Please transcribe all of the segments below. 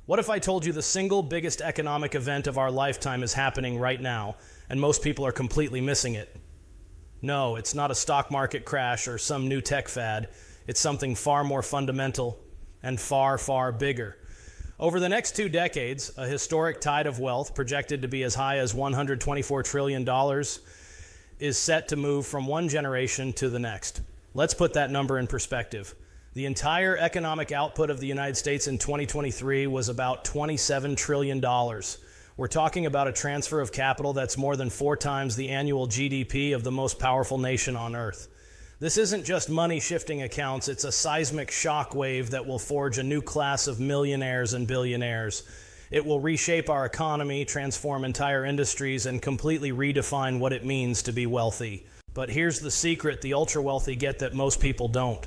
What if I told you the single biggest economic event of our lifetime is happening right now, and most people are completely missing it? No, it's not a stock market crash or some new tech fad. It's something far more fundamental and far, far bigger. Over the next 2 decades, a historic tide of wealth, projected to be as high as $124 trillion, is set to move from one generation to the next. Let's put that number in perspective. The entire economic output of the United States in 2023 was about $27 trillion. We're talking about a transfer of capital that's more than 4 times the annual GDP of the most powerful nation on earth. This isn't just money shifting accounts, it's a seismic shock wave that will forge a new class of millionaires and billionaires. It will reshape our economy, transform entire industries, and completely redefine what it means to be wealthy. But here's the secret the ultra-wealthy get that most people don't.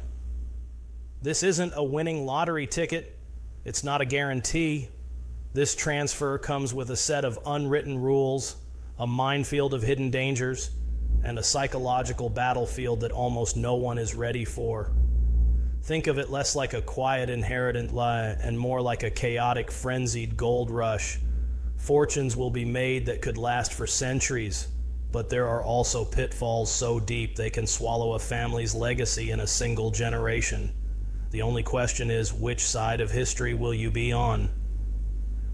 This isn't a winning lottery ticket. It's not a guarantee. This transfer comes with a set of unwritten rules, a minefield of hidden dangers, and a psychological battlefield that almost no one is ready for. Think of it less like a quiet inheritance and more like a chaotic, frenzied gold rush. Fortunes will be made that could last for centuries, but there are also pitfalls so deep they can swallow a family's legacy in a single generation. The only question is, which side of history will you be on?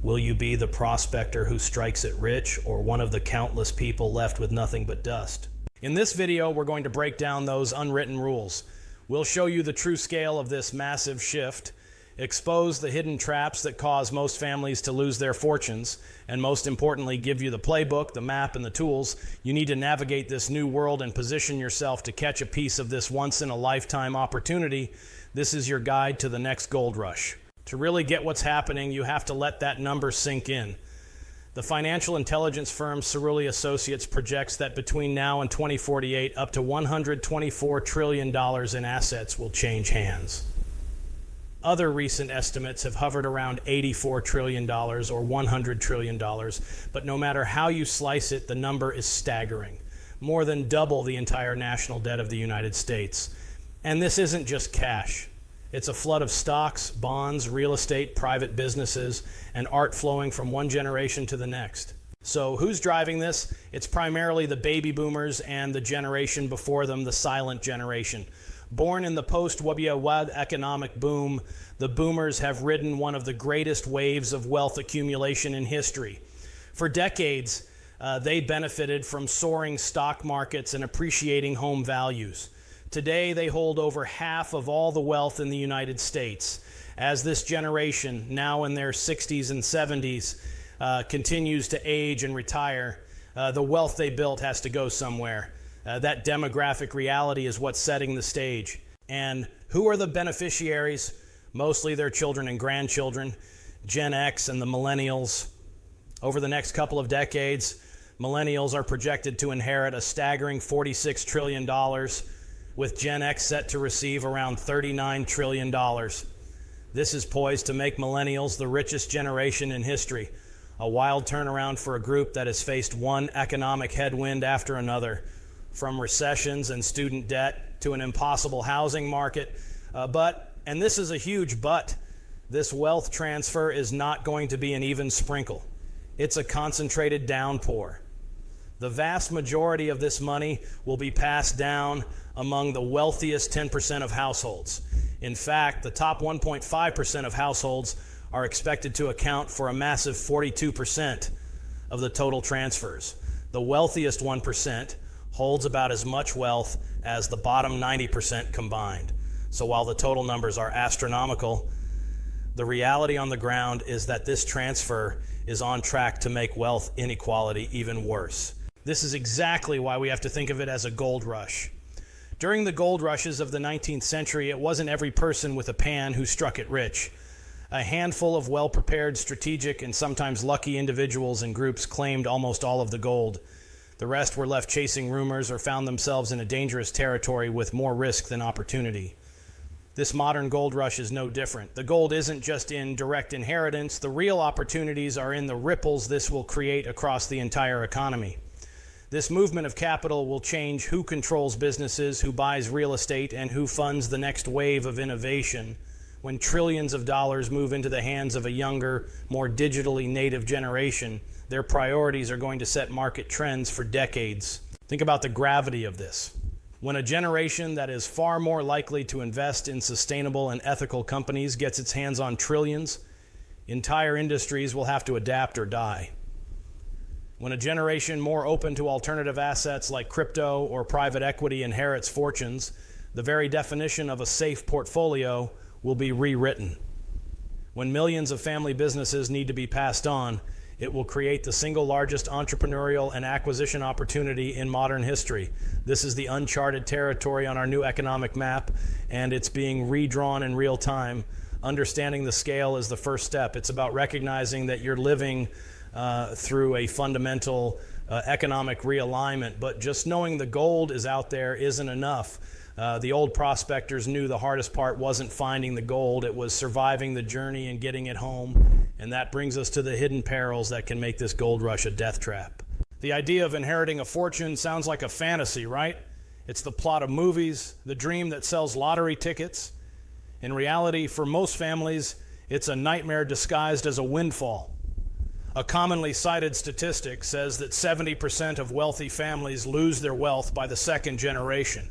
Will you be the prospector who strikes it rich, or one of the countless people left with nothing but dust? In this video, we're going to break down those unwritten rules. We'll show you the true scale of this massive shift, expose the hidden traps that cause most families to lose their fortunes, and most importantly, give you the playbook, the map, and the tools you need to navigate this new world and position yourself to catch a piece of this once-in-a-lifetime opportunity. This is your guide to the next gold rush. To really get what's happening, you have to let that number sink in. The financial intelligence firm Cerulli Associates projects that between now and 2048, up to $124 trillion in assets will change hands. Other recent estimates have hovered around $84 trillion or $100 trillion, but no matter how you slice it, the number is staggering. More than double the entire national debt of the United States. And this isn't just cash. It's a flood of stocks, bonds, real estate, private businesses, and art flowing from one generation to the next. So who's driving this? It's primarily the baby boomers and the generation before them, the silent generation. Born in the post-WWD economic boom, the boomers have ridden one of the greatest waves of wealth accumulation in history. For decades, they benefited from soaring stock markets and appreciating home values. Today, they hold over half of all the wealth in the United States. As this generation, now in their 60s and 70s, continues to age and retire, the wealth they built has to go somewhere. That demographic reality is what's setting the stage. And who are the beneficiaries? Mostly their children and grandchildren, Gen X and the millennials. Over the next couple of decades, millennials are projected to inherit a staggering $46 trillion, with Gen X set to receive around $39 trillion. This is poised to make millennials the richest generation in history, a wild turnaround for a group that has faced one economic headwind after another, from recessions and student debt to an impossible housing market. And this is a huge but, this wealth transfer is not going to be an even sprinkle. It's a concentrated downpour. The vast majority of this money will be passed down among the wealthiest 10% of households. In fact, the top 1.5% of households are expected to account for a massive 42% of the total transfers. The wealthiest 1% holds about as much wealth as the bottom 90% combined. So while the total numbers are astronomical, the reality on the ground is that this transfer is on track to make wealth inequality even worse. This is exactly why we have to think of it as a gold rush. During the gold rushes of the 19th century, it wasn't every person with a pan who struck it rich. A handful of well-prepared, strategic, and sometimes lucky individuals and groups claimed almost all of the gold. The rest were left chasing rumors or found themselves in a dangerous territory with more risk than opportunity. This modern gold rush is no different. The gold isn't just in direct inheritance. The real opportunities are in the ripples this will create across the entire economy. This movement of capital will change who controls businesses, who buys real estate, and who funds the next wave of innovation. When trillions of dollars move into the hands of a younger, more digitally native generation, their priorities are going to set market trends for decades. Think about the gravity of this. When a generation that is far more likely to invest in sustainable and ethical companies gets its hands on trillions, entire industries will have to adapt or die. When a generation more open to alternative assets like crypto or private equity inherits fortunes, the very definition of a safe portfolio will be rewritten. When millions of family businesses need to be passed on, it will create the single largest entrepreneurial and acquisition opportunity in modern history. This is the uncharted territory on our new economic map, and it's being redrawn in real time. Understanding the scale is the first step. It's about recognizing that you're living through a fundamental economic realignment, but just knowing the gold is out there isn't enough. The old prospectors knew the hardest part wasn't finding the gold, it was surviving the journey and getting it home. And that brings us to the hidden perils that can make this gold rush a death trap. The idea of inheriting a fortune sounds like a fantasy, right? It's the plot of movies, the dream that sells lottery tickets. In reality, for most families, it's a nightmare disguised as a windfall. A commonly cited statistic says that 70% of wealthy families lose their wealth by the second generation.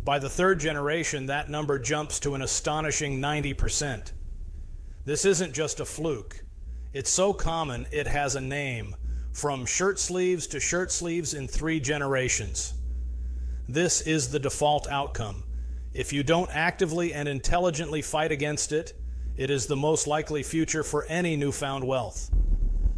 By the third generation, that number jumps to an astonishing 90%. This isn't just a fluke. It's so common it has a name, from shirt sleeves to shirt sleeves in 3 generations. This is the default outcome. If you don't actively and intelligently fight against it, it is the most likely future for any newfound wealth.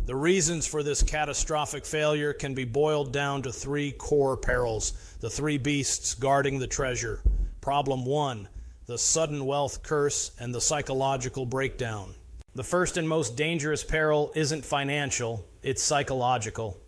The reasons for this catastrophic failure can be boiled down to 3 core perils, the 3 beasts guarding the treasure. Problem 1, the sudden wealth curse and the psychological breakdown. The first and most dangerous peril isn't financial, it's psychological.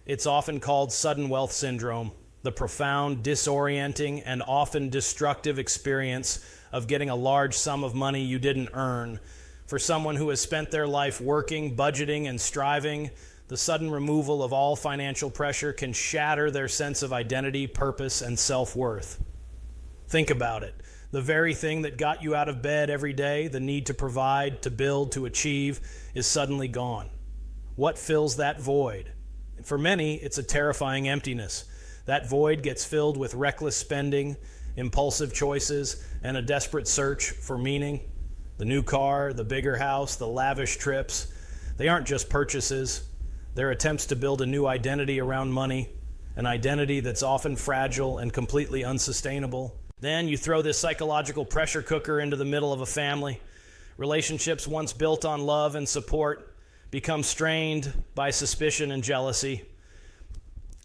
It's often called sudden wealth syndrome, the profound, disorienting, and often destructive experience of getting a large sum of money you didn't earn. For someone who has spent their life working, budgeting, and striving, the sudden removal of all financial pressure can shatter their sense of identity, purpose, and self-worth. Think about it. The very thing that got you out of bed every day, the need to provide, to build, to achieve, is suddenly gone. What fills that void? For many, it's a terrifying emptiness. That void gets filled with reckless spending, impulsive choices, and a desperate search for meaning. The new car, the bigger house, the lavish trips, they aren't just purchases. They're attempts to build a new identity around money, an identity that's often fragile and completely unsustainable. Then you throw this psychological pressure cooker into the middle of a family. Relationships once built on love and support become strained by suspicion and jealousy.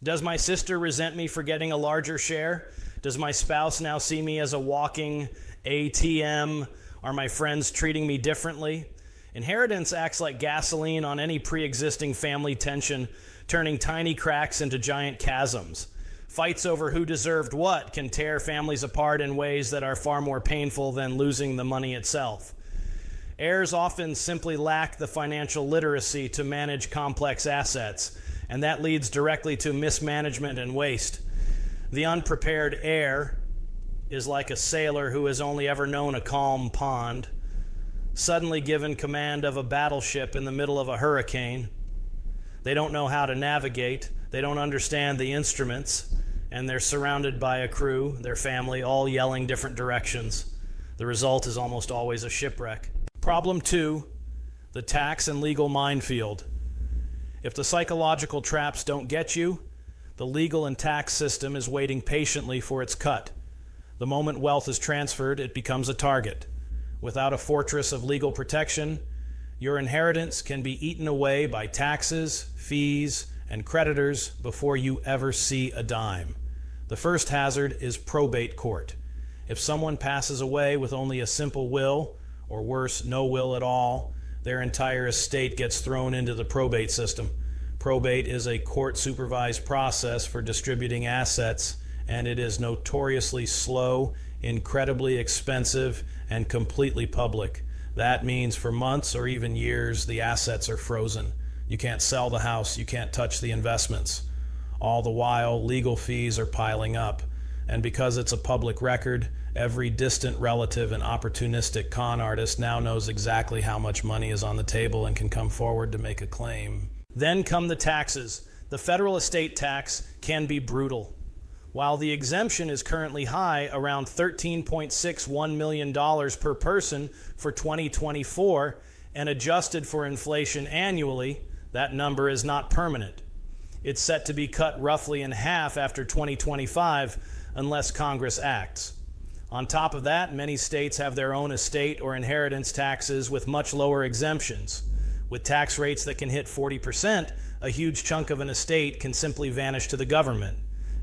Does my sister resent me for getting a larger share? Does my spouse now see me as a walking ATM? Are my friends treating me differently? Inheritance acts like gasoline on any pre-existing family tension, turning tiny cracks into giant chasms. Fights over who deserved what can tear families apart in ways that are far more painful than losing the money itself. Heirs often simply lack the financial literacy to manage complex assets, and that leads directly to mismanagement and waste. The unprepared heir is like a sailor who has only ever known a calm pond, suddenly given command of a battleship in the middle of a hurricane. They don't know how to navigate, they don't understand the instruments, and they're surrounded by a crew, their family, all yelling different directions. The result is almost always a shipwreck. Problem 2, the tax and legal minefield. If the psychological traps don't get you, the legal and tax system is waiting patiently for its cut. The moment wealth is transferred, it becomes a target. Without a fortress of legal protection, your inheritance can be eaten away by taxes, fees, and creditors before you ever see a dime. The first hazard is probate court. If someone passes away with only a simple will, or worse, no will at all, their entire estate gets thrown into the probate system. Probate is a court-supervised process for distributing assets, and it is notoriously slow, incredibly expensive, and completely public. That means for months or even years, the assets are frozen. You can't sell the house, you can't touch the investments. All the while, legal fees are piling up. And because it's a public record, Every distant relative and opportunistic con artist now knows exactly how much money is on the table and can come forward to make a claim. Then come the taxes. The federal estate tax can be brutal. While the exemption is currently high, around $13.61 million per person for 2024, and adjusted for inflation annually, that number is not permanent. It's set to be cut roughly in half after 2025 unless Congress acts. On top of that, many states have their own estate or inheritance taxes with much lower exemptions. With tax rates that can hit 40%, a huge chunk of an estate can simply vanish to the government.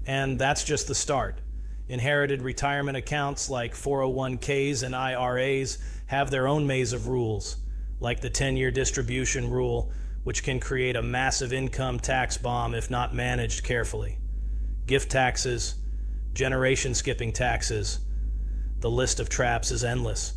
And that's just the start. Inherited retirement accounts like 401ks and IRAs have their own maze of rules, like the 10-year distribution rule, which can create a massive income tax bomb if not managed carefully. Gift taxes, generation skipping taxes. The list of traps is endless.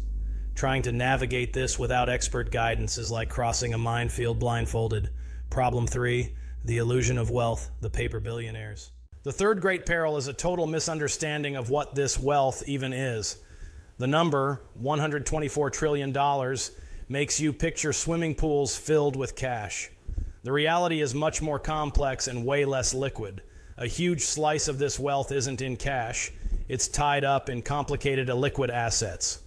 Trying to navigate this without expert guidance is like crossing a minefield blindfolded. Problem 3, the illusion of wealth, the paper billionaires. The third great peril is a total misunderstanding of what this wealth even is. The number, $124 trillion, makes you picture swimming pools filled with cash. The reality is much more complex and way less liquid. A huge slice of this wealth isn't in cash. It's tied up in complicated illiquid assets.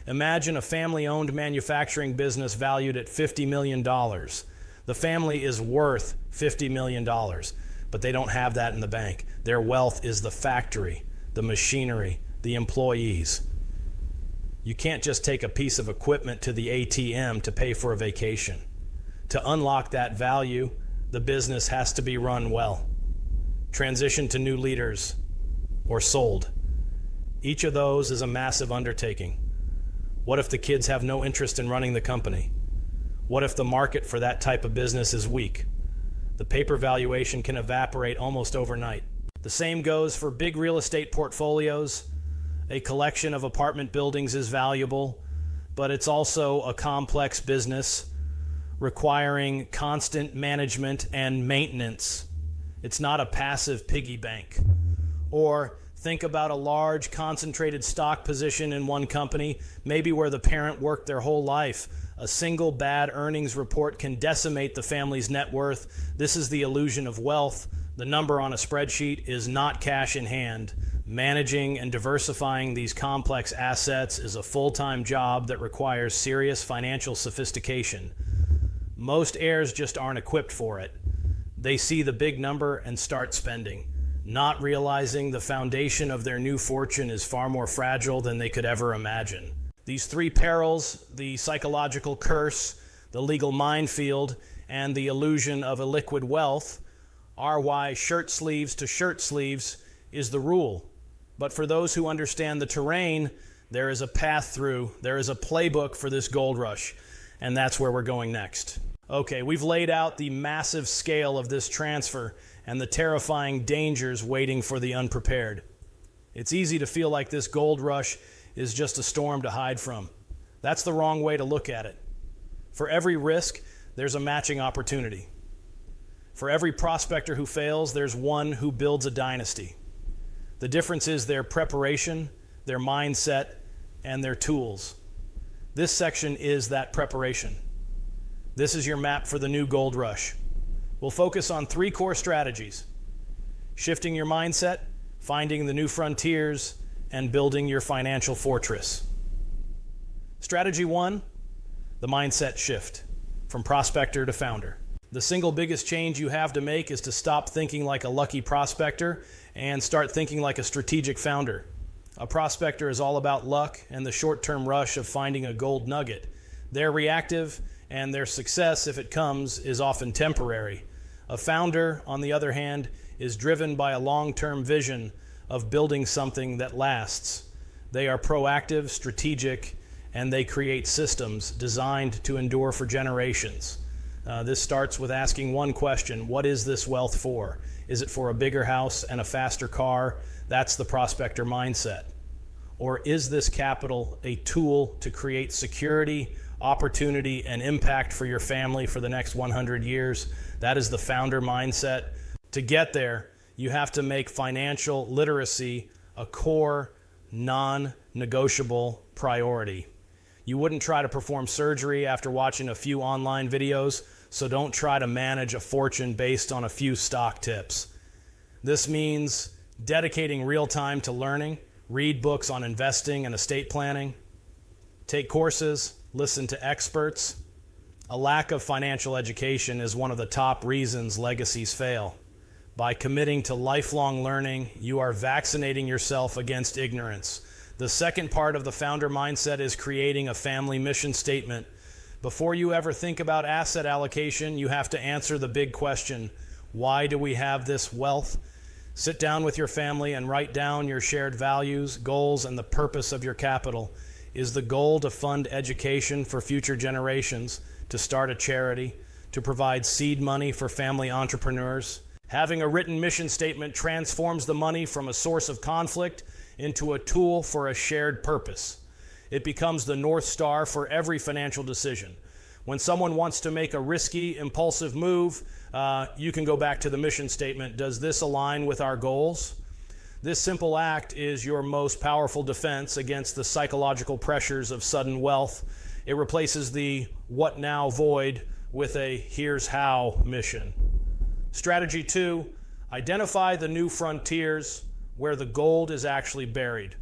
Imagine a family-owned manufacturing business valued at $50 million. The family is worth $50 million, but they don't have that in the bank. Their wealth is the factory, the machinery, the employees. You can't just take a piece of equipment to the ATM to pay for a vacation. To unlock that value, the business has to be run well. Transition to new leaders, or sold. Each of those is a massive undertaking. What if the kids have no interest in running the company? What if the market for that type of business is weak? The paper valuation can evaporate almost overnight. The same goes for big real estate portfolios. A collection of apartment buildings is valuable, but it's also a complex business requiring constant management and maintenance. It's not a passive piggy bank. Or think about a large concentrated stock position in one company, maybe where the parent worked their whole life. A single bad earnings report can decimate the family's net worth. This is the illusion of wealth. The number on a spreadsheet is not cash in hand. Managing and diversifying these complex assets is a full-time job that requires serious financial sophistication. Most heirs just aren't equipped for it. They see the big number and start spending, not realizing the foundation of their new fortune is far more fragile than they could ever imagine. These three perils, the psychological curse, the legal minefield, and the illusion of illiquid wealth, are why shirt sleeves to shirt sleeves is the rule. But for those who understand the terrain, there is a path through, there is a playbook for this gold rush, and that's where we're going next. Okay, we've laid out the massive scale of this transfer and the terrifying dangers waiting for the unprepared. It's easy to feel like this gold rush is just a storm to hide from. That's the wrong way to look at it. For every risk, there's a matching opportunity. For every prospector who fails, there's one who builds a dynasty. The difference is their preparation, their mindset, and their tools. This section is that preparation. This is your map for the new gold rush. We'll focus on 3 core strategies: shifting your mindset, finding the new frontiers, and building your financial fortress. Strategy 1, the mindset shift, from prospector to founder. The single biggest change you have to make is to stop thinking like a lucky prospector and start thinking like a strategic founder. A prospector is all about luck and the short-term rush of finding a gold nugget. They're reactive, and their success, if it comes, is often temporary. A founder, on the other hand, is driven by a long-term vision of building something that lasts. They are proactive, strategic, and they create systems designed to endure for generations. This starts with asking one question: what is this wealth for? Is it for a bigger house and a faster car? That's the prospector mindset. Or is this capital a tool to create security, opportunity, and impact for your family for the next 100 years? That is the founder mindset. To get there, you have to make financial literacy a core, non-negotiable priority. You wouldn't try to perform surgery after watching a few online videos, so don't try to manage a fortune based on a few stock tips. This means dedicating real time to learning, read books on investing and estate planning, take courses, listen to experts. A lack of financial education is one of the top reasons legacies fail. By committing to lifelong learning, you are vaccinating yourself against ignorance. The second part of the founder mindset is creating a family mission statement. Before you ever think about asset allocation, you have to answer the big question: why do we have this wealth? Sit down with your family and write down your shared values, goals, and the purpose of your capital. Is the goal to fund education for future generations, to start a charity, to provide seed money for family entrepreneurs? Having a written mission statement transforms the money from a source of conflict into a tool for a shared purpose. It becomes the North Star for every financial decision. When someone wants to make a risky, impulsive move, you can go back to the mission statement. Does this align with our goals? This simple act is your most powerful defense against the psychological pressures of sudden wealth. It replaces the what now void with a here's how mission. Strategy 2, identify the new frontiers where the gold is actually buried.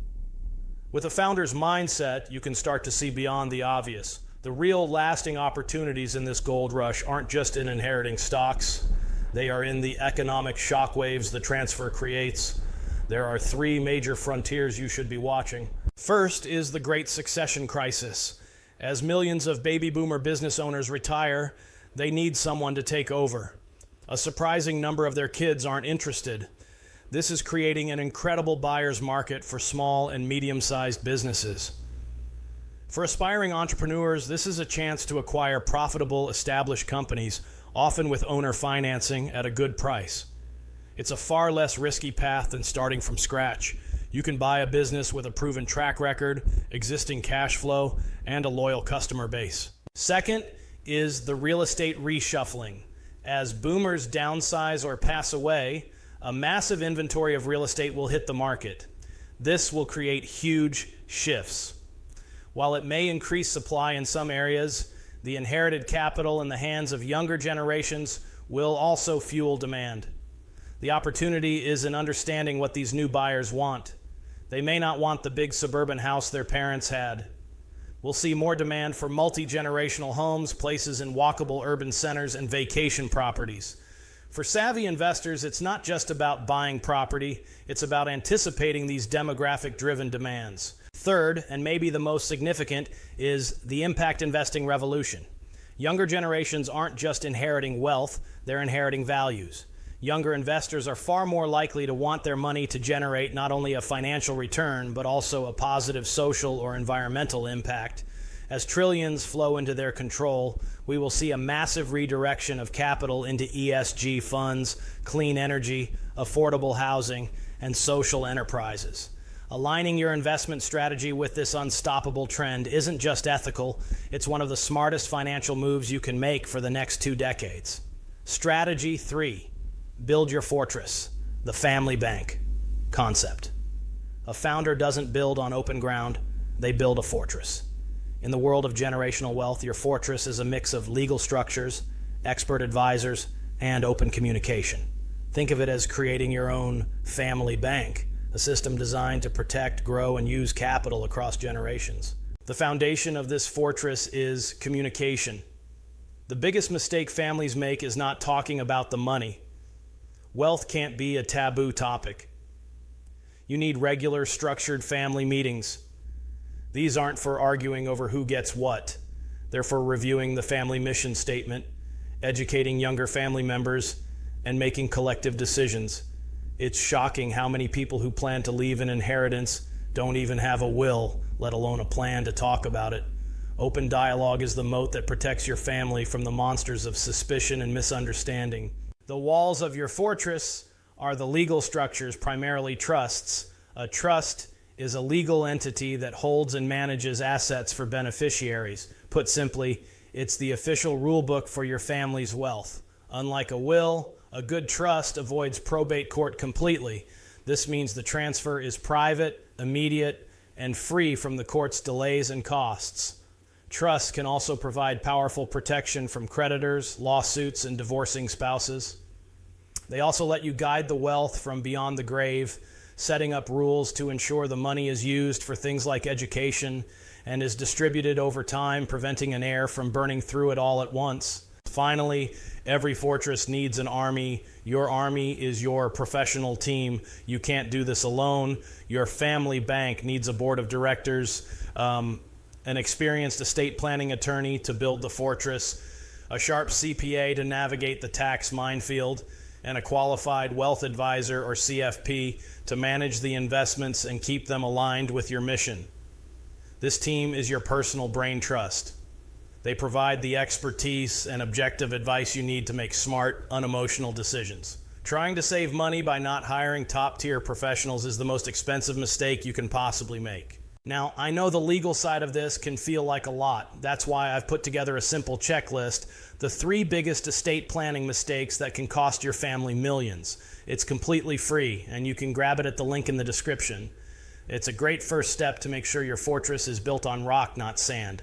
With a founder's mindset, you can start to see beyond the obvious. The real lasting opportunities in this gold rush aren't just in inheriting stocks. They are in the economic shockwaves the transfer creates. There are 3 major frontiers you should be watching. First is the Great Succession Crisis. As millions of baby boomer business owners retire, they need someone to take over. A surprising number of their kids aren't interested. This is creating an incredible buyer's market for small and medium-sized businesses. For aspiring entrepreneurs, this is a chance to acquire profitable, established companies, often with owner financing at a good price. It's a far less risky path than starting from scratch. You can buy a business with a proven track record, existing cash flow, and a loyal customer base. Second is the real estate reshuffling. As boomers downsize or pass away, a massive inventory of real estate will hit the market. This will create huge shifts. While it may increase supply in some areas, the inherited capital in the hands of younger generations will also fuel demand. The opportunity is in understanding what these new buyers want. They may not want the big suburban house their parents had. We'll see more demand for multi-generational homes, places in walkable urban centers, and vacation properties. For savvy investors, it's not just about buying property, it's about anticipating these demographic-driven demands. Third, and maybe the most significant, is the impact investing revolution. Younger generations aren't just inheriting wealth, they're inheriting values. Younger investors are far more likely to want their money to generate not only a financial return, but also a positive social or environmental impact. As trillions flow into their control, we will see a massive redirection of capital into ESG funds, clean energy, affordable housing, and social enterprises. Aligning your investment strategy with this unstoppable trend isn't just ethical, it's one of the smartest financial moves you can make for the next 2 decades. Strategy 3. Build your fortress, the family bank concept. A founder doesn't build on open ground, they build a fortress. In the world of generational wealth, your fortress is a mix of legal structures, expert advisors, and open communication. Think of it as creating your own family bank, a system designed to protect, grow, and use capital across generations. The foundation of this fortress is communication. The biggest mistake families make is not talking about the money. Wealth can't be a taboo topic. You need regular, structured family meetings. These aren't for arguing over who gets what. They're for reviewing the family mission statement, educating younger family members, and making collective decisions. It's shocking how many people who plan to leave an inheritance don't even have a will, let alone a plan to talk about it. Open dialogue is the moat that protects your family from the monsters of suspicion and misunderstanding. The walls of your fortress are the legal structures, primarily trusts. A trust is a legal entity that holds and manages assets for beneficiaries. Put simply, it's the official rule book for your family's wealth. Unlike a will, a good trust avoids probate court completely. This means the transfer is private, immediate, and free from the court's delays and costs. Trusts can also provide powerful protection from creditors, lawsuits, and divorcing spouses. They also let you guide the wealth from beyond the grave, setting up rules to ensure the money is used for things like education and is distributed over time, preventing an heir from burning through it all at once. Finally, every fortress needs an army. Your army is your professional team. You can't do this alone. Your family bank needs a board of directors, an experienced estate planning attorney to build the fortress, a sharp CPA to navigate the tax minefield, and a qualified wealth advisor or CFP to manage the investments and keep them aligned with your mission. This team is your personal brain trust. They provide the expertise and objective advice you need to make smart, unemotional decisions. Trying to save money by not hiring top-tier professionals is the most expensive mistake you can possibly make. Now, I know the legal side of this can feel like a lot. That's why I've put together a simple checklist, the 3 biggest estate planning mistakes that can cost your family millions. It's completely free, and you can grab it at the link in the description. It's a great first step to make sure your fortress is built on rock, not sand.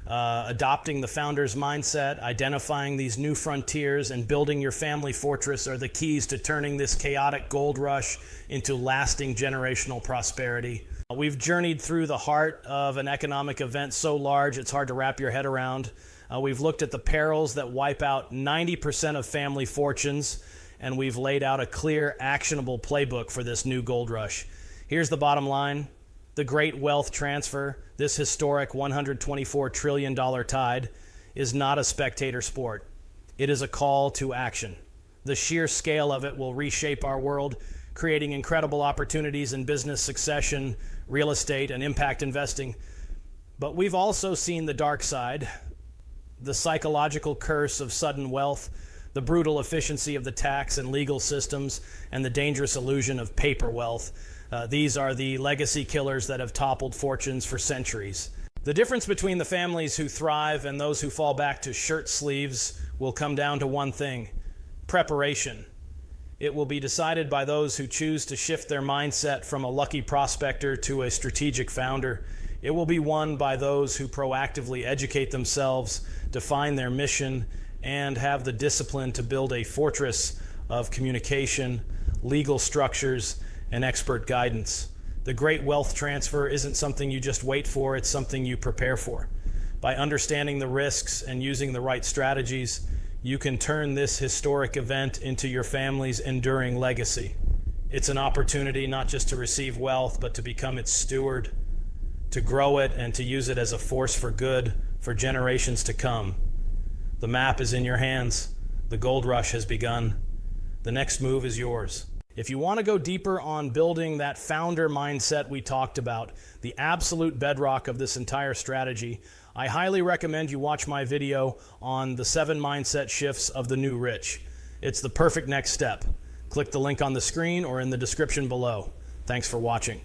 Adopting the founder's mindset, identifying these new frontiers, and building your family fortress are the keys to turning this chaotic gold rush into lasting generational prosperity. We've journeyed through the heart of an economic event so large it's hard to wrap your head around. We've looked at the perils that wipe out 90% of family fortunes, and we've laid out a clear, actionable playbook for this new gold rush. Here's the bottom line. The great wealth transfer, this historic $124 trillion tide, is not a spectator sport. It is a call to action. The sheer scale of it will reshape our world, creating incredible opportunities in business succession, real estate, and impact investing. But we've also seen the dark side, the psychological curse of sudden wealth, the brutal efficiency of the tax and legal systems, and the dangerous illusion of paper wealth. These are the legacy killers that have toppled fortunes for centuries. The difference between the families who thrive and those who fall back to shirt sleeves will come down to one thing: preparation. It will be decided by those who choose to shift their mindset from a lucky prospector to a strategic founder. It will be won by those who proactively educate themselves, define their mission, and have the discipline to build a fortress of communication, legal structures, and expert guidance. The great wealth transfer isn't something you just wait for, it's something you prepare for. By understanding the risks and using the right strategies, you can turn this historic event into your family's enduring legacy. It's an opportunity not just to receive wealth, but to become its steward, to grow it, and to use it as a force for good for generations to come. The map is in your hands. The gold rush has begun. The next move is yours. If you want to go deeper on building that founder mindset we talked about, the absolute bedrock of this entire strategy, I highly recommend you watch my video on the 7 mindset shifts of the new rich. It's the perfect next step. Click the link on the screen or in the description below. Thanks for watching.